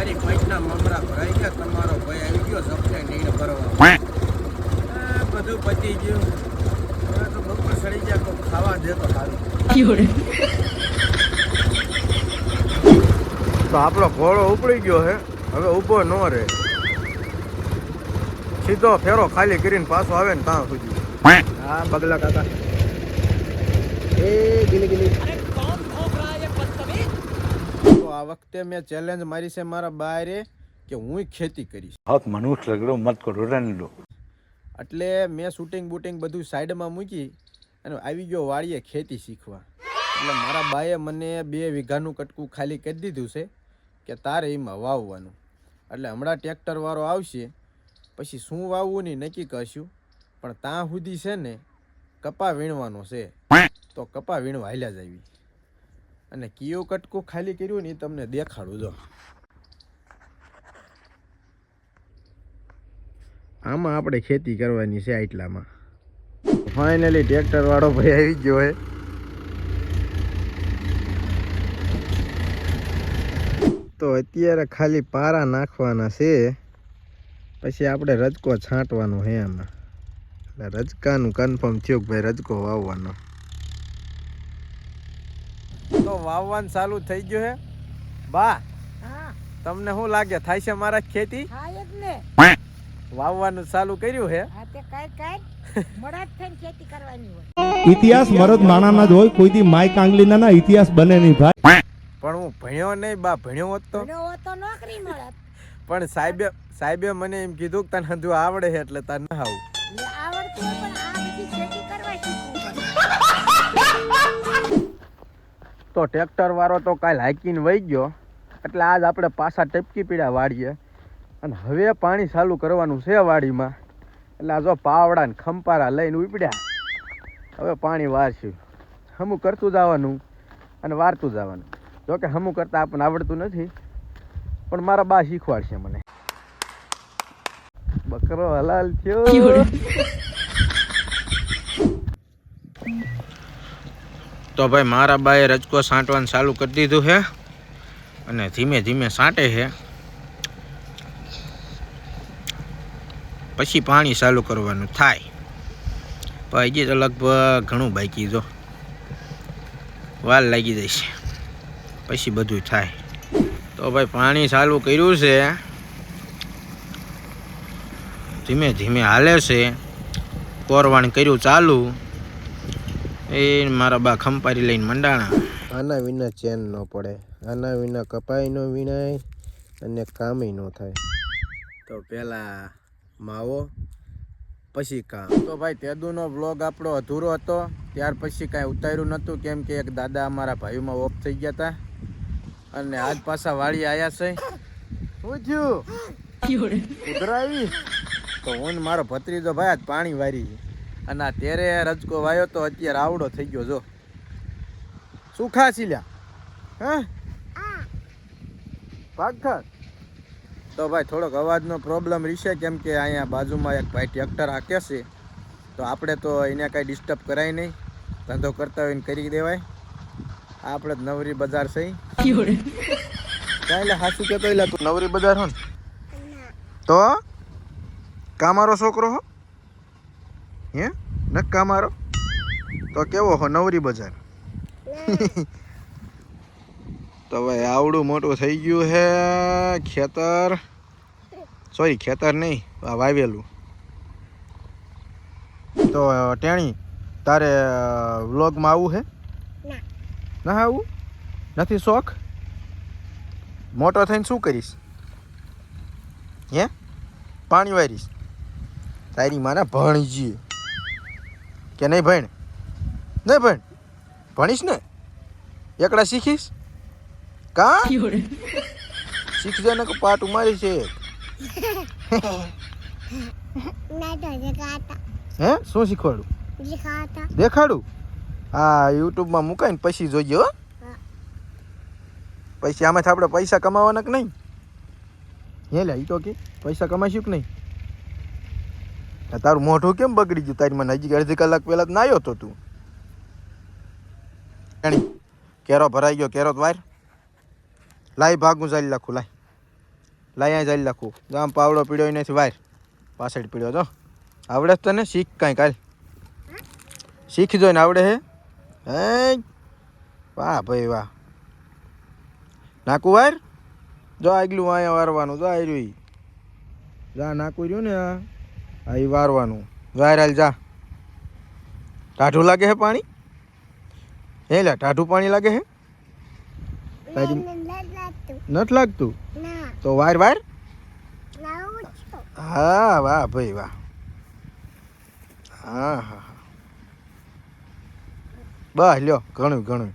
મારી પૈસા મમરા ભરાઈ ગયા, તમારો ભાઈ આવી ગયો સપને નીણ ભરવા. બધું પતી ગયું. હવે તો બપોર સડી ગયા તો ખાવા દે તો સારું. તો આપણો ઘોડો ઉપડી ગયો છે, હવે ઊભો ન રહે, સીધો ફેરો ખાલી કરીને પાછો આવે ને ત્યાં સુધી. હા બગલા કાકા એ ગીલી ગીલી. તો આ વખતે મેં ચેલેન્જ મારી છે મારા બાયરે કે હું ખેતી કરીશ. હક મનુષ્ય લગડો મત કરો રંડો. એટલે મેં શૂટિંગ બૂટિંગ બધું સાઈડમાં મૂકી અને આવી ગયો વાડીએ ખેતી શીખવા. એટલે મારા બાએ મને 2 વીઘાનું કટકું ખાલી કરી દીધું છે કે તારે એમાં વાવવાનું. એટલે હમણાં ટ્રેક્ટરવાળો આવશે પછી શું વાવવું નહીં નક્કી કરશું. પણ ત્યાં સુધી છે ને કપા વીણવાનો છે, તો કપા વીણવા હાલ્યા જ આવી. અને કયું કટકું ખાલી કર્યું ને એ તમને દેખાડું. જો આમાં આપણે ખેતી કરવાની છે. આટલામાં ફાઇનલી ટ્રેક્ટર વાળો ભાઈ આવી ગયો હે. તો અત્યારે ખાલી પારા નાખવાના છે, પછી આપણે રજકો છાંટવાનો છે આમાં. એટલે રજકાનું કન્ફર્મ થયું કે ભાઈ રજકો વાવવાનો. તો વાવવાનું ચાલુ થઈ ગયું હે. બા તમને શું લાગે થાય છે મારા ખેતી? વાવવાનું ચાલુ કર્યું હે. ઇતિહાસ મરદ માણાના જ હોય, કોઈ દી માય કાંગલીના ના ઇતિહાસ બને નહીં ભાઈ. પણ હું ભણ્યો નહીં બા, ભણ્યો હોત તો નોકરી મળે. પણ સાહેબે મને એમ કીધું કે તને હજુ આવડે છે એટલે તને ના આવું. આવડતું પણ આ બધી ખેતી કરવા શીખવું. તો ટ્રેક્ટર વાળો તો કાલ હાકીને વહી ગયો, એટલે આજ આપણે પાછા ટપકી પીડા વાળીએ. અને હવે પાણી ચાલુ કરવાનું છે વાડીમાં. એટલે આ જો પાવડા ને ખંપારા લઈને ઉપડ્યા. હવે પાણી વારશું. હમું કરતું જવાનું અને વારતું જવાનું. જોકે હમું કરતા આપણને આવડતું નથી, પણ મારા બા શીખવાડશે મને. બકરો હલાલ થયો. તો ભાઈ મારા બાએ રજકો છાંટવાનું ચાલુ કરી દીધું છે અને ધીમે ધીમે છાંટે છે. પછી પાણી ચાલુ કરવાનું થાય. પણ હજી તો લગભગ ઘણું બાકી, જો વાર લાગી જશે, પછી બધું થાય. તો ભાઈ પાણી ચાલુ કર્યું છે, ધીમે ધીમે હાલે છે. કોરવાણ કર્યું ચાલુ. એ મારા બા ખંપારી લઈને મંડાણા. આના વિના ચેન ન પડે, આના વિના કપાઈ ન વિનાય અને કામય ન થાય. તો પહેલાં માવો પછી કામ. તો ભાઈ તેદુનો બ્લોગ આપણો અધૂરો હતો, ત્યાર પછી કાંઈ ઉતાર્યું નહોતું, કેમ કે એક દાદા અમારા ભાઈઓમાં ઓફ થઈ ગયા હતા. અને આજ પાછા વાળી આવ્યા છે. શું થયું? ઉધરાવી તો હું મારો ભત્રીજો ભાઈ આજ પાણી વારી. અને આ તેરે રજકો વાયો તો અત્યારે આવડો થઈ ગયો. જો શું ખાસી લ્યા? હા ભાગખર. તો ભાઈ થોડોક અવાજનો પ્રોબ્લેમ રહેશે, કેમ કે અહીંયા બાજુમાં એક ભાઈ ટ્રેક્ટર હાકે છે. તો આપણે તો એને કાંઈ ડિસ્ટર્બ કરાય નહીં, ધંધો કરતા હોય ને કરી દેવાય. આપણે નવરી બજાર છે. કાંઈ હાસું કહેતો એટલે તું નવરી બજાર હો ને તો કામારો છોકરો હો હે ન કામારો તો કેવો હો નવરી બજાર. તો ભાઈ આવડું મોટું થઈ ગયું હે ખેતર. સોરી ખેતર નહીં, આ વાવેલું. તો ટેણી તારે વ્લોગમાં આવવું હે? ના આવું નથી શોખ? મોટો થઈને શું કરીશ? હે પાણી વારીશ? તારી માને ભણજી કે નહીં ભણ? નહીં ભણ ભણીશ ને એકડા શીખીશ કા? શીખજે ને પાટું મારી છે. હે શું શીખવાડું? દેખાડું? હા યુટ્યુબમાં મુકાઈને પછી જોઈએ હો. પછી આમાંથી આપણે પૈસા કમાવાના કે નહીં? હે લે ઈ તો કે પૈસા કમાઈશું કે નહીં? તારું મોઢું કેમ બગડી ગયું? તારી મને હજી અડધી કલાક પહેલા ના આવ્યો તો તું. કેરો ભરાઈ ગયો, કેરો વાર લાઈ ભાગું ચાલી લાખું લાઈ લાય અહીં ચાલી નાખું જો આમ પાવડો પીડ્યો નથી વાર પાછળ પીડ્યો તો આવડે છે તને શીખ કાંઈ કાલ શીખજો ને આવડે હે હે વાહ ભાઈ વાહ નાકું વાર જો આગલું અહીંયા વારવાનું જો આવી રહ્યું જા નાકું રહ્યું ને આ ઈ વારવાનું વાર હાલ જા ટાઢું લાગે હે પાણી હે લે ટાઢું પાણી લાગે હે તારી નથી લાગતું તો વાર વાર હા વાહ ભાઈ વાહ હા હા હા બસ લ્યો ઘણું ઘણું